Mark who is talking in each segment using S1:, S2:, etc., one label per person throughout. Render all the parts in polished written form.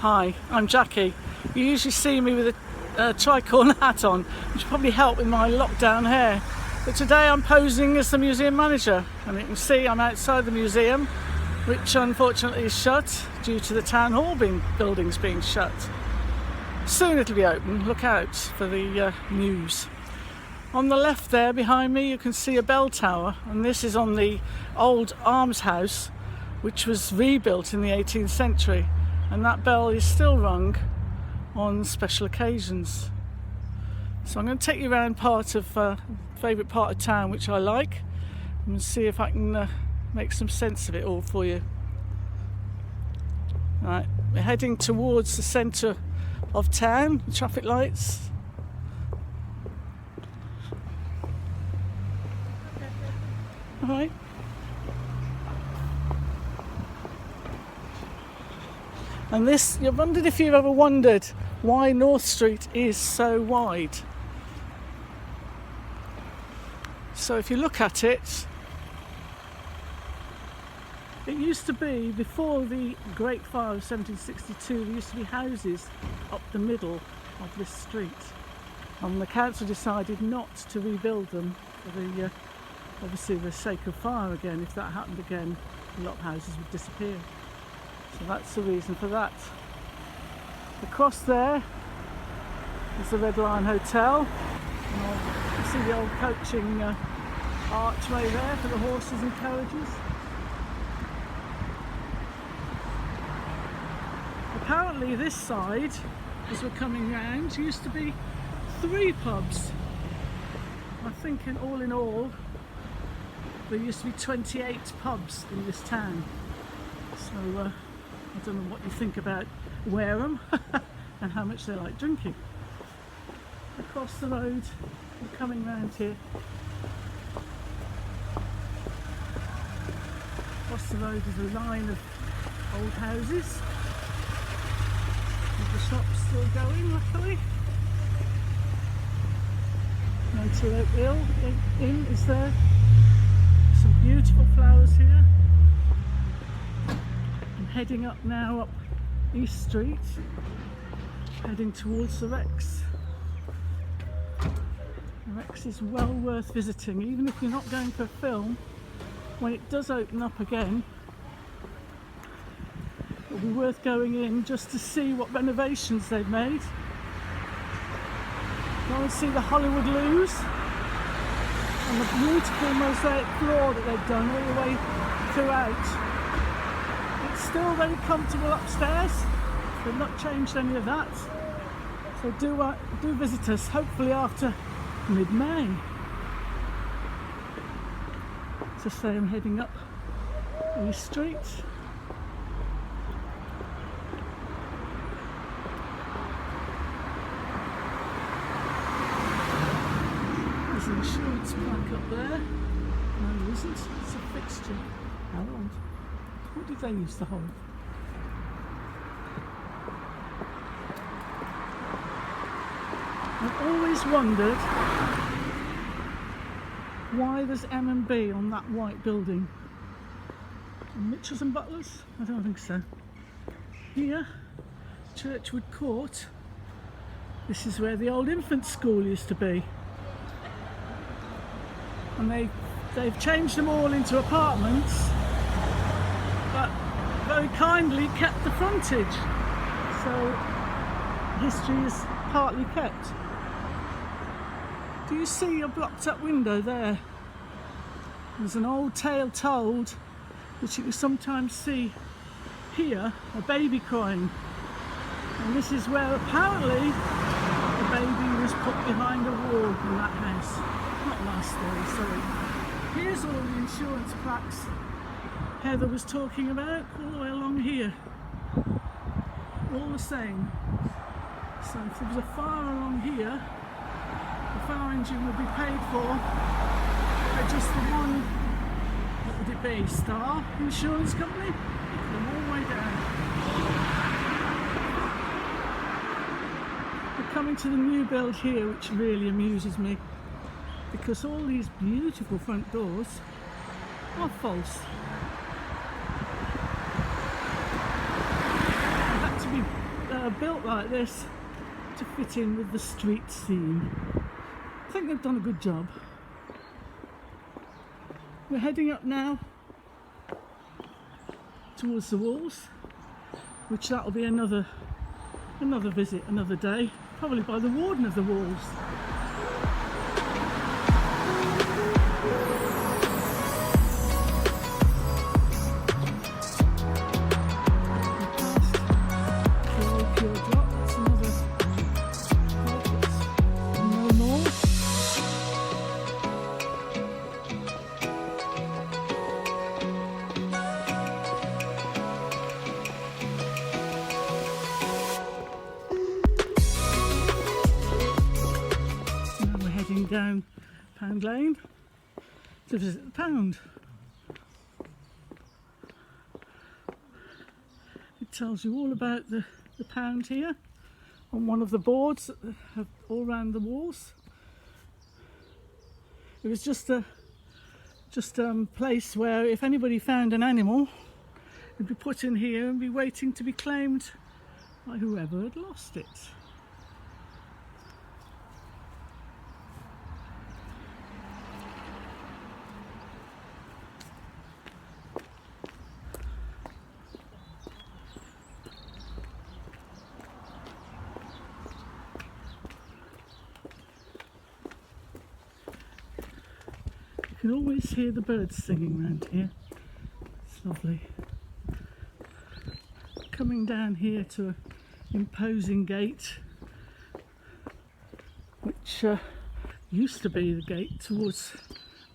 S1: Hi, I'm Jackie. You usually see me with a tricorn hat on, which probably helped with my lockdown hair. But today I'm posing as the museum manager, and you can see I'm outside the museum, which unfortunately is shut due to the town hall buildings being shut. Soon it'll be open, look out for the news. On the left there behind me you can see a bell tower, and this is on the old almshouse which was rebuilt in the 18th century, and that bell is still rung on special occasions. So I'm going to take you around favourite part of town which I like, and see if I can make some sense of it all for you. Right, we're heading towards the centre of town, the traffic lights. Alright. And this, you've wondered if you've ever wondered why North Street is so wide. So if you look at it, it used to be, before the Great Fire of 1762, there used to be houses up the middle of this street. And the council decided not to rebuild them for the, obviously the sake of fire again. If that happened again, a lot of houses would disappear. So that's the reason for that. Across there is the Red Lion Hotel. And you see the old coaching archway there for the horses and carriages. Apparently this side, as we're coming round, used to be 3 pubs. I think all in all there used to be 28 pubs in this town. So I don't know what you think about Wareham and how much they like drinking. Across the road, we're coming round here. Across the road is a line of old houses. The shop's still going, luckily. Antelope Inn is there. Some beautiful flowers here. I'm heading up now up East Street, heading towards the Rex. The Rex is well worth visiting, even if you're not going for a film. When it does open up again, it'll be worth going in just to see what renovations they've made. Go and see the Hollywood loos and the beautiful mosaic floor that they've done all the way throughout. It's still very comfortable upstairs. They've not changed any of that. So do visit us, hopefully after mid-May. To say I'm heading up East Street. There's an insurance plaque up there. No, there isn't. It's a fixture. How old? What did they used to hold? I've always wondered why there's M&B on that white building. Mitchells and Butlers? I don't think so. Here, Churchwood Court. This is where the old infant school used to be. And they've changed them all into apartments, but very kindly kept the frontage. So history is partly kept. Do you see a blocked up window there? There's an old tale told that you can sometimes see here a baby crying, and this is where apparently the baby was put behind a wall in that house. Not last story, sorry. Here's all the insurance plaques Heather was talking about all the way along here. All the same. So if there was a fire along here, the fire engine would be paid for by just the one, what would it be, Star Insurance Company? Take them all the way down. We're coming to the new build here, which really amuses me, because all these beautiful front doors are false. They had to be built like this to fit in with the street scene. I think they've done a good job. We're heading up now towards the walls, which that'll be another visit, another day, probably by the warden of the walls. Down Pound Lane to visit the Pound. It tells you all about the Pound here on one of the boards that have all around the walls. It was just a place where if anybody found an animal, it'd be put in here and be waiting to be claimed by whoever had lost it. You can always hear the birds singing around here. It's lovely. Coming down here to an imposing gate, which used to be the gate towards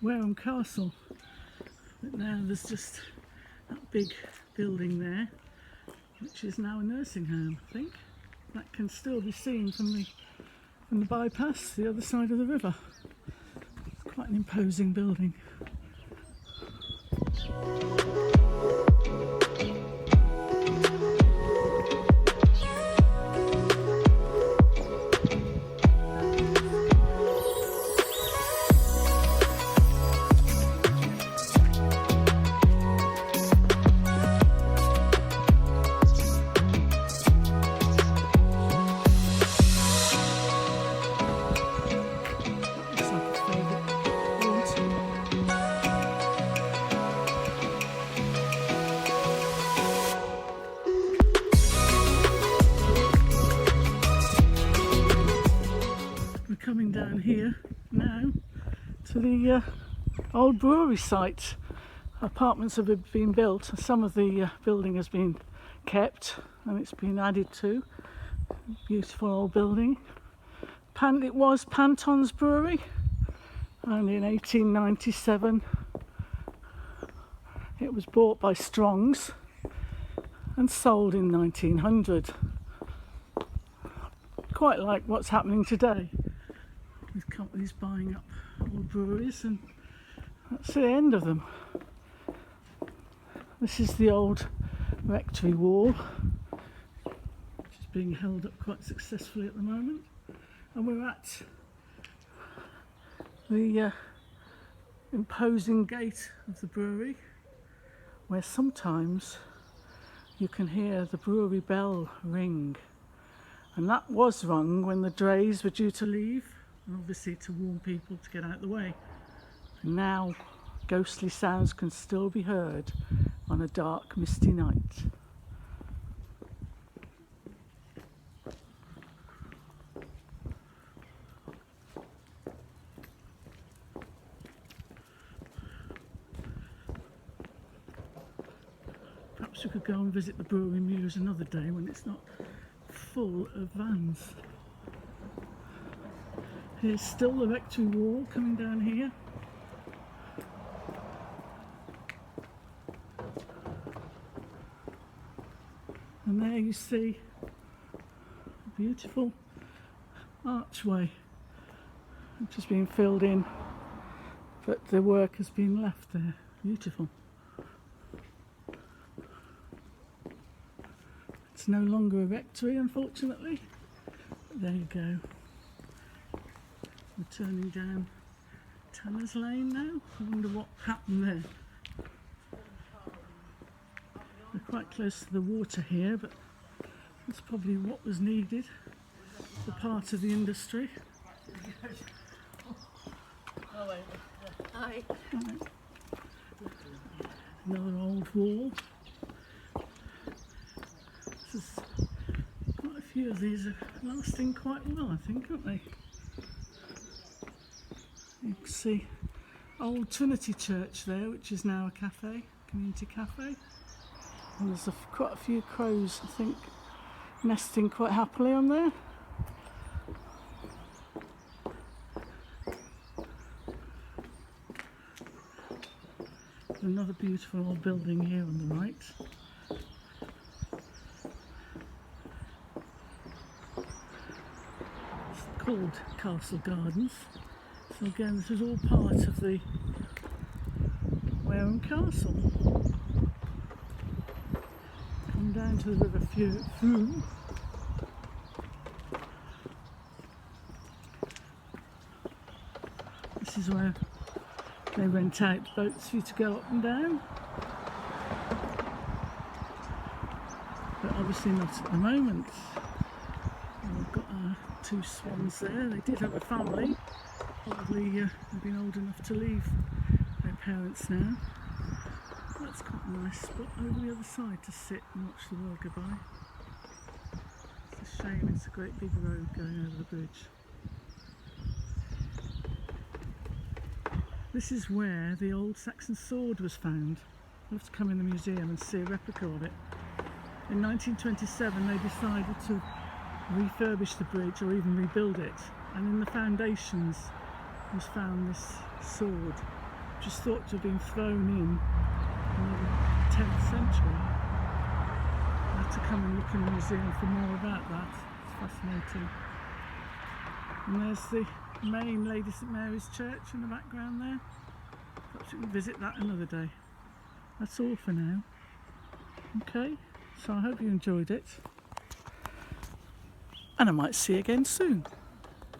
S1: Wareham Castle, but now there's just that big building there, which is now a nursing home, I think. That can still be seen from the bypass, the other side of the river. Quite an imposing building. Coming down here now to the old brewery site. Apartments have been built. Some of the building has been kept and it's been added to. Beautiful old building. It was Panton's Brewery, and in 1897 it was bought by Strong's and sold in 1900. Quite like what's happening today, with companies buying up old breweries, and that's the end of them. This is the old rectory wall, which is being held up quite successfully at the moment, and we're at the imposing gate of the brewery, where sometimes you can hear the brewery bell ring, and that was rung when the drays were due to leave, and obviously to warn people to get out of the way. And now ghostly sounds can still be heard on a dark, misty night. Perhaps we could go and visit the brewery mews another day when it's not full of vans. Here's still the rectory wall coming down here. And there you see a beautiful archway which has been filled in, but the work has been left there. Beautiful. It's no longer a rectory, unfortunately. But there you go. We're turning down Tanner's Lane now. I wonder what happened there. We're quite close to the water here, but That's probably what was needed for part of the industry.
S2: Hi.
S1: Right. Another old wall. This is, quite a few of these are lasting quite well, I think, aren't they? You can see old Trinity Church there, which is now a cafe, community cafe. And there's quite a few crows, I think, nesting quite happily on there. Another beautiful old building here on the right. It's called Castle Gardens. So again, this is all part of the Wareham Castle. Come down to the River Froome. This is where they rent out boats for you to go up and down. But obviously not at the moment. We've got our two swans there. They did have a family. Probably they've been old enough to leave their parents now. That's quite a nice spot over the other side to sit and watch the world go by. It's a shame it's a great big road going over the bridge. This is where the old Saxon Sword was found. You have to come in the museum and see a replica of it. In 1927 they decided to refurbish the bridge or even rebuild it, and in the foundations was found this sword, which is thought to have been thrown in the 10th century. I have to come and look in the museum for more about that. It's fascinating. And there's the main Lady St Mary's Church in the background there. Perhaps you can visit that another day. That's all for now. Okay, so I hope you enjoyed it. And I might see you again soon.